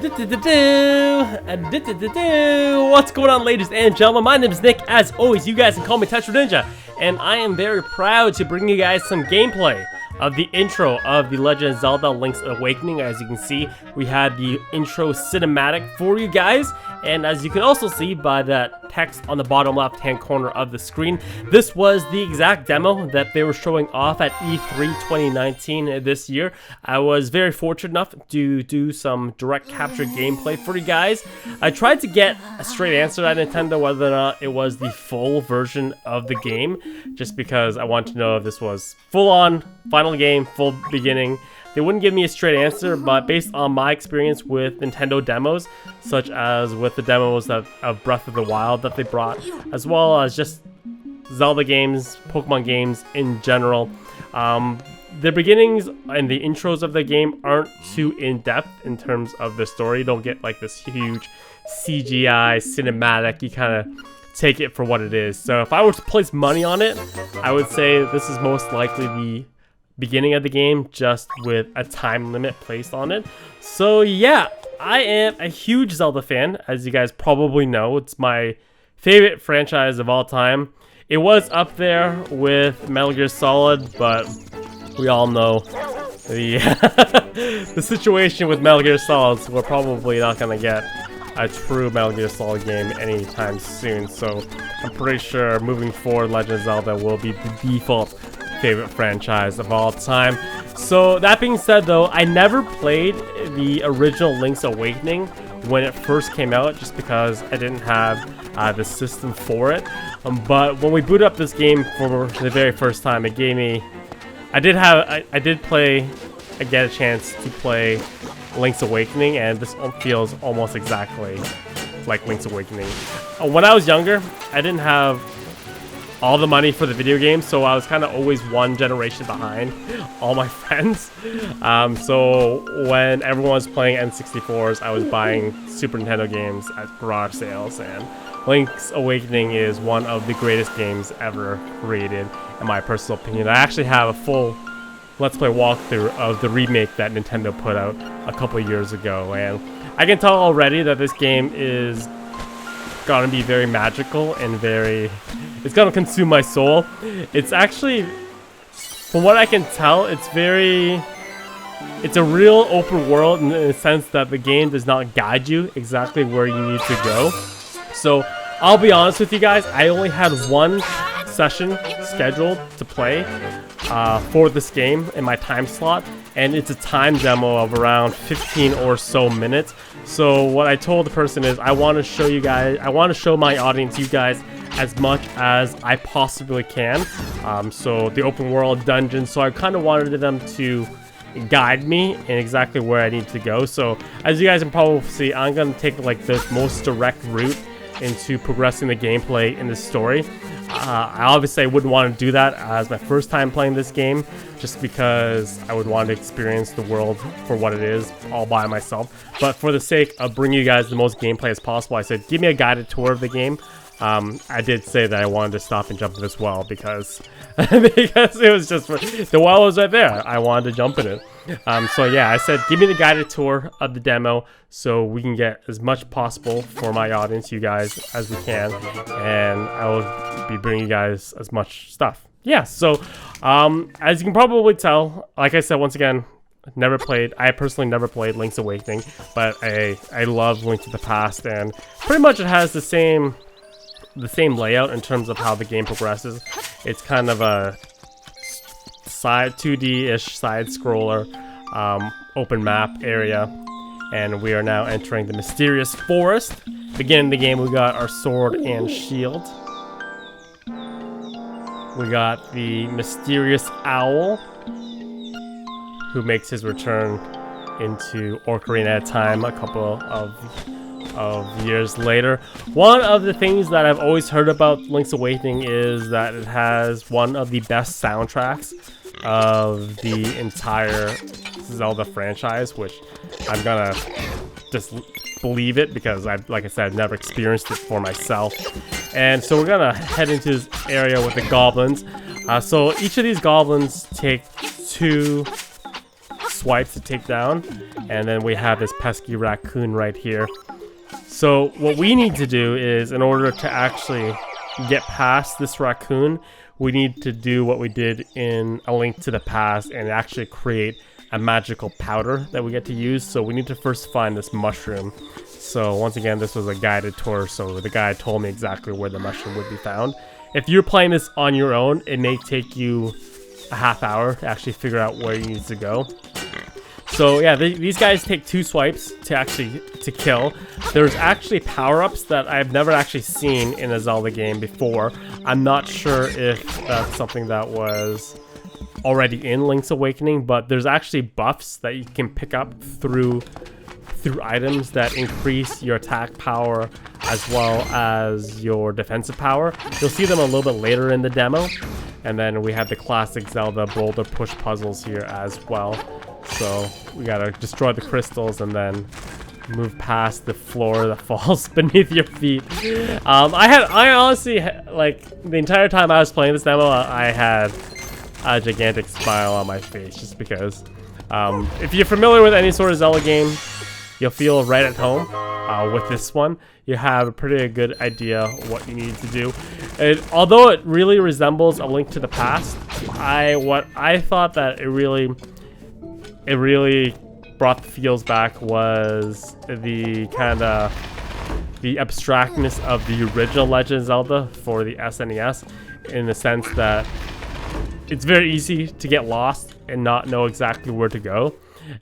What's going on, ladies and gentlemen? My name is Nick. As always, you guys can call me Tetro Ninja, and I am very proud to bring you guys some gameplay of the intro of The Legend of Zelda Link's Awakening. As you can see, we had the intro cinematic for you guys, and as you can also see by that text on the bottom left hand corner of the screen, this was the exact demo that they were showing off at E3 2019 this year. I was very fortunate enough to do some direct capture gameplay for you guys. I tried to get a straight answer at Nintendo whether or not it was the full version of the game, just because I wanted to know if this was full on final game, full beginning. They wouldn't give me a straight answer, but based on my experience with Nintendo demos, such as with the demos of Breath of the Wild that they brought, as well as just Zelda games, Pokemon games in general, the beginnings and the intros of the game aren't too in-depth in terms of the story. You don't get like this huge CGI cinematic. You kind of take it for what it is. So if I were to place money on it, I would say this is most likely the beginning of the game, just with a time limit placed on it. So yeah, I am a huge Zelda fan, as you guys probably know. It's my favorite franchise of all time. It was up there with Metal Gear Solid, but we all know the situation with Metal Gear Solid, so we're probably not gonna get a true Metal Gear Solid game anytime soon. So I'm pretty sure moving forward, Legend of Zelda will be the default favorite franchise of all time. So that being said though, I never played the original Link's Awakening when it first came out, just because I didn't have the system for it. But when we booted up this game for the very first time, it gave me, I did get a chance to play Link's Awakening, and this feels almost exactly like Link's Awakening. When I was younger, I didn't have all the money for the video game, so I was kind of always one generation behind all my friends. So when everyone was playing N64s, I was buying Super Nintendo games at garage sales, and Link's Awakening is one of the greatest games ever created, in my personal opinion. I actually have a full Let's Play walkthrough of the remake that Nintendo put out a couple years ago, and I can tell already that this game is gonna be very magical and it's gonna consume my soul. It's actually, from what I can tell, it's a real open world in the sense that the game does not guide you exactly where you need to go. So I'll be honest with you guys, I only had one session scheduled to play for this game in my time slot, and it's a time demo of around 15 or so minutes. So what I told the person is, I want to show my audience, you guys, as much as I possibly can. So the open world dungeons, so I kind of wanted them to guide me in exactly where I need to go. So as you guys can probably see, I'm going to take like the most direct route into progressing the gameplay in the story. I obviously wouldn't want to do that as my first time playing this game, just because I would want to experience the world for what it is all by myself. But for the sake of bringing you guys the most gameplay as possible, I said give me a guided tour of the game. I did say that I wanted to stop and jump in this well because it was just, the well was right there. I wanted to jump in it. So yeah, I said give me the guided tour of the demo so we can get as much possible for my audience, you guys, as we can, and I will be bringing you guys as much stuff. Yeah, so as you can probably tell, like I said, once again, I personally never played Link's Awakening, but I love Link to the Past, and pretty much it has the same layout in terms of how the game progresses. It's kind of a 2D-ish side scroller, open map area, and we are now entering the mysterious forest. Beginning of the game, we got our sword and shield. We got the mysterious owl, who makes his return into Ocarina of Time a couple of years later. One of the things that I've always heard about Link's Awakening is that it has one of the best soundtracks of the entire Zelda franchise, which I'm gonna just believe it because like I said, I've never experienced it for myself. And so we're gonna head into this area with the goblins. So each of these goblins take 2 swipes to take down. And then we have this pesky raccoon right here. So what we need to do is, in order to actually get past this raccoon, we need to do what we did in A Link to the Past and actually create a magical powder that we get to use. So we need to first find this mushroom. So once again, this was a guided tour, so the guide told me exactly where the mushroom would be found. If you're playing this on your own, it may take you a half hour to actually figure out where you need to go. So yeah, these guys take 2 swipes to kill. There's actually power-ups that I've never actually seen in a Zelda game before. I'm not sure if that's something that was already in Link's Awakening, but there's actually buffs that you can pick up through items that increase your attack power as well as your defensive power. You'll see them a little bit later in the demo. And then we have the classic Zelda boulder push puzzles here as well. So we gotta destroy the crystals and then move past the floor that falls beneath your feet. I honestly, like, the entire time I was playing this demo, I had a gigantic smile on my face just because if you're familiar with any sort of Zelda game, you'll feel right at home. With this one, you have a pretty good idea what you need to do. Although it really resembles A Link to the Past, what I thought that it really brought the feels back was the abstractness of the original Legend of Zelda for the SNES, in the sense that it's very easy to get lost and not know exactly where to go.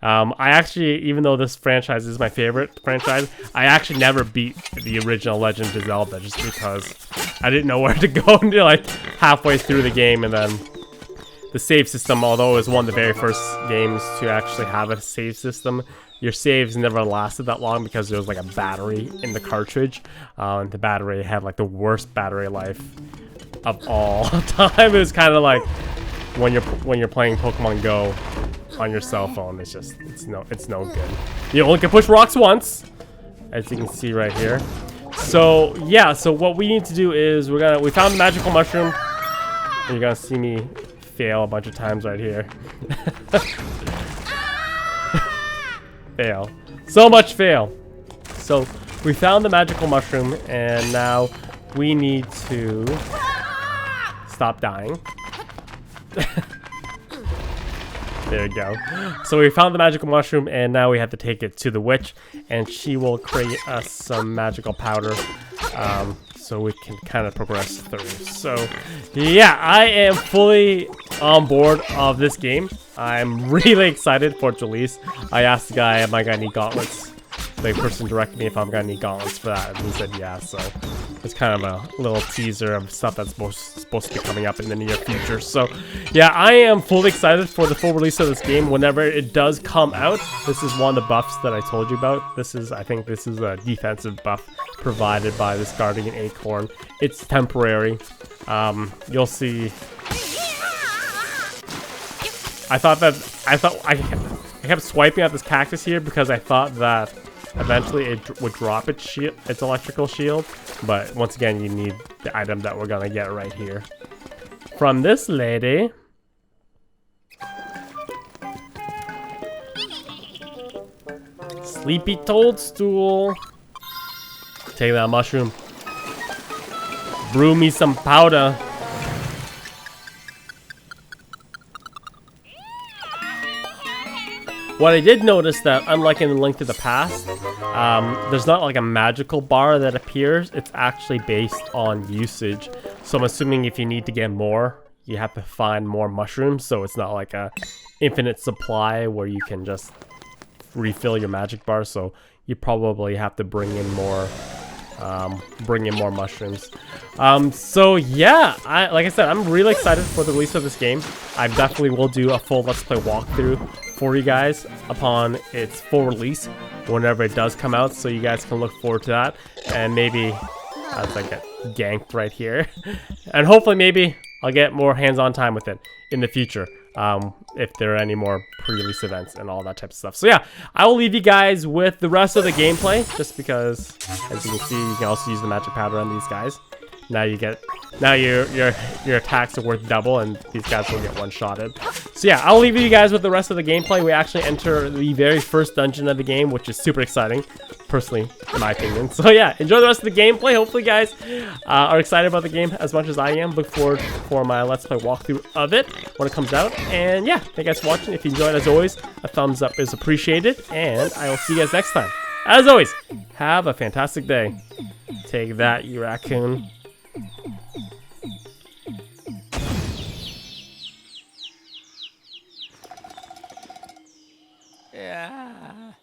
I actually, even though this franchise is my favorite franchise, I actually never beat the original Legend of Zelda just because I didn't know where to go until like halfway through the game. And then the save system, although it was one of the very first games to actually have a save system, your saves never lasted that long because there was like a battery in the cartridge. And the battery had like the worst battery life of all time. It was kind of like when you're playing Pokemon Go on your cell phone. It's no good. You only can push rocks once, as you can see right here. So yeah, so what we need to do is we found the magical mushroom, and you're gonna see me fail a bunch of times right here. Fail. So much fail. So we found the magical mushroom, and now we need to stop dying. There you go. So we found the magical mushroom, and now we have to take it to the witch, and she will create us some magical powder, so we can kind of progress through. So yeah, I am fully on board of this game. I'm really excited for its release. I asked the guy, am I gonna need gauntlets? The person directed me if I'm gonna need gauntlets for that, and he said yeah. So it's kind of a little teaser of stuff that's supposed to be coming up in the near future. So yeah, I am fully excited for the full release of this game whenever it does come out. This is one of the buffs that I told you about. I think this is a defensive buff provided by this Guardian Acorn. It's temporary. You'll see. I kept swiping at this cactus here because I thought that eventually it would drop its electrical shield, but once again, you need the item that we're gonna get right here from this lady. Sleepy Toadstool. Take that mushroom. Brew me some powder. What I did notice that, unlike in Link to the Past, there's not like a magical bar that appears. It's actually based on usage. So I'm assuming if you need to get more, you have to find more mushrooms. So it's not like a infinite supply where you can just refill your magic bar. So you probably have to bring in more mushrooms. So yeah, like I said, I'm really excited for the release of this game. I definitely will do a full Let's Play walkthrough for you guys upon its full release whenever it does come out, so you guys can look forward to that. And maybe as I get ganked right here, and hopefully maybe I'll get more hands-on time with it in the future, if there are any more pre-release events and all that type of stuff. So yeah, I will leave you guys with the rest of the gameplay, just because, as you can see, you can also use the magic powder on these guys. now you get, now your attacks are worth double, and these guys will get one-shotted. So yeah, I'll leave you guys with the rest of the gameplay. We actually enter the very first dungeon of the game, which is super exciting, personally, in my opinion. So yeah, enjoy the rest of the gameplay. Hopefully you guys are excited about the game as much as I am. Look forward for my Let's Play walkthrough of it when it comes out. And yeah, thank you guys for watching. If you enjoyed, as always, a thumbs up is appreciated. And I will see you guys next time. As always, have a fantastic day. Take that, you raccoon. Yeah.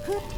Huh?